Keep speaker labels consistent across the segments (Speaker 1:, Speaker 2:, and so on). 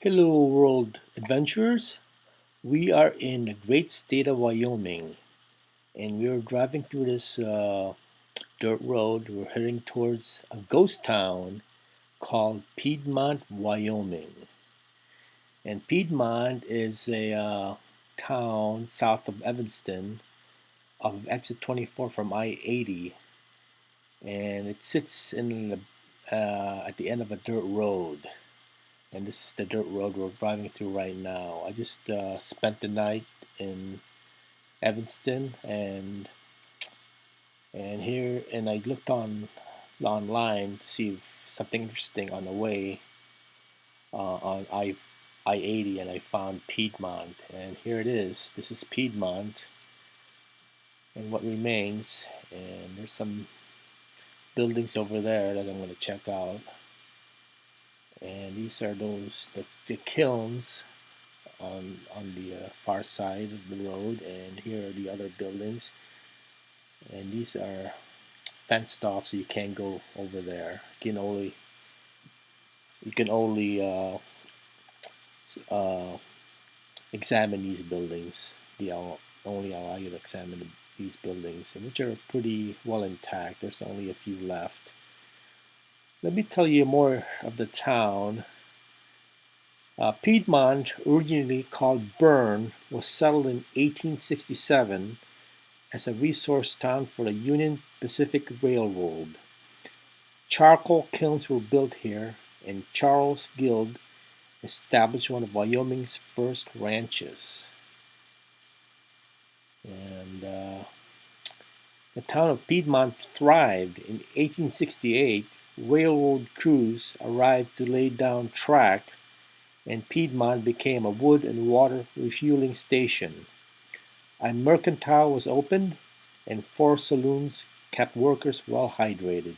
Speaker 1: Hello, world adventurers. We are in the great state of Wyoming, and we are driving through this dirt road. We're heading towards a ghost town called Piedmont, Wyoming. And Piedmont is a town south of Evanston, off of exit 24 from I-80, and it sits in at the end of a dirt road. And this is the dirt road we're driving through right now. I just spent the night in Evanston, and I looked online to see if something interesting on the way on I-80, and I found Piedmont, and here it is. This is Piedmont, and what remains, and there's some buildings over there that I'm going to check out, and these are the kilns on the far side of the road, and here are the other buildings, and these are fenced off, so you can't go over there. You can only uh, examine these buildings. They only allow you to examine these buildings, and which are pretty well intact. There's only a few left. Let me tell you more of the town. Piedmont, originally called Bern, was settled in 1867 as a resource town for the Union Pacific Railroad. Charcoal kilns were built here, and Charles Guild established one of Wyoming's first ranches. And the town of Piedmont thrived. In 1868, railroad crews arrived to lay down track, and Piedmont became a wood and water refueling station. A mercantile was opened, and 4 saloons kept workers well hydrated.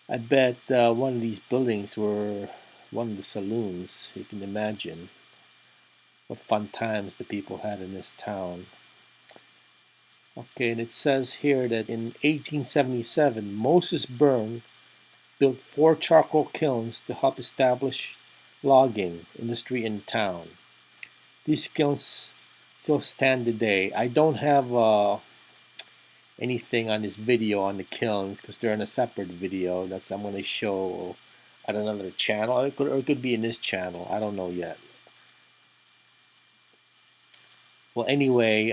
Speaker 1: I bet one of these buildings were one of the saloons. You can imagine what fun times the people had in this town. Okay, and it says here that in 1877, Moses Byrne built 4 charcoal kilns to help establish logging industry in town. These kilns still stand today. I don't have anything on this video on the kilns because they're in a separate video that's I'm going to show at another channel, or it could be in this channel. I don't know yet. Well, anyway,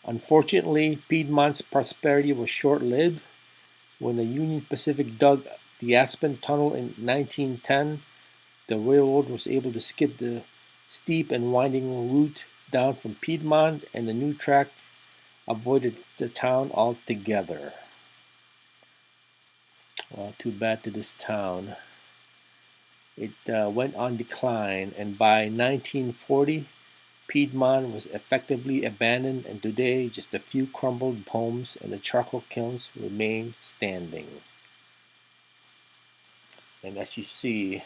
Speaker 1: unfortunately, Piedmont's prosperity was short-lived. When the Union Pacific dug the Aspen Tunnel in 1910, the railroad was able to skip the steep and winding route down from Piedmont, and the new track avoided the town altogether. Well, too bad to this town. It went on decline, and by 1940, Piedmont was effectively abandoned, and today just a few crumbled homes and the charcoal kilns remain standing. And as you see,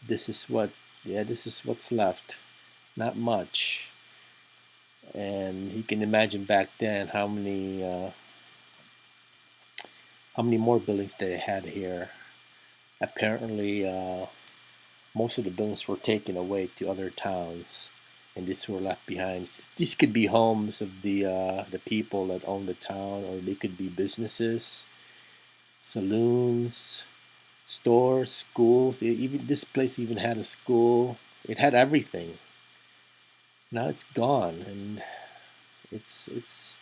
Speaker 1: this is what's left. Not much. And you can imagine back then how many more buildings they had here. Apparently, most of the buildings were taken away to other towns, and these were left behind. These could be homes of the people that own the town, or they could be businesses, saloons, stores, schools. Even this place even had a school. It had everything. Now it's gone, and it's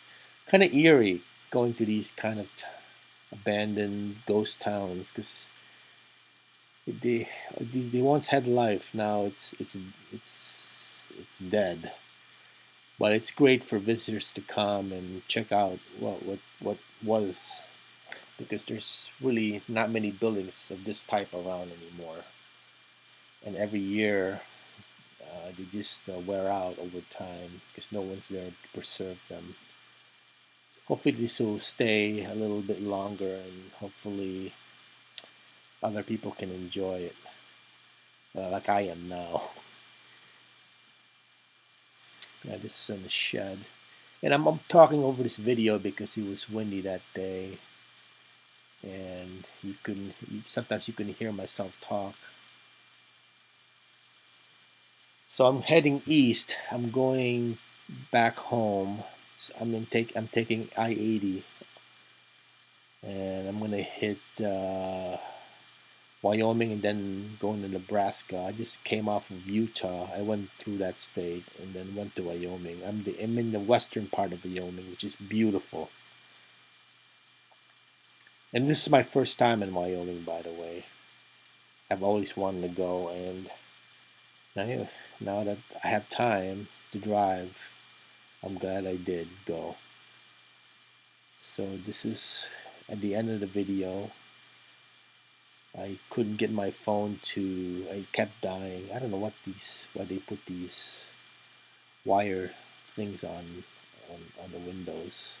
Speaker 1: kind of eerie going to these kind of abandoned ghost towns because they once had life. Now it's dead. But it's great for visitors to come and check out what was, because there's really not many buildings of this type around anymore, and every year they just wear out over time because no one's there to preserve them. Hopefully this will stay a little bit longer, and hopefully other people can enjoy it like I am now. Yeah, this is in the shed, and I'm talking over this video because it was windy that day, and sometimes you can hear myself talk. So I'm heading east. I'm going back home. So I'm taking I-80, and I'm gonna hit Wyoming and then going to Nebraska. I just came off of Utah. I went through that state and then went to Wyoming. I'm in the western part of Wyoming, which is beautiful. And this is my first time in Wyoming, by the way. I've always wanted to go, and now, now that I have time to drive, I'm glad I did go. So this is at the end of the video. I couldn't get my phone to. I kept dying. I don't know why they put these wire things on the windows.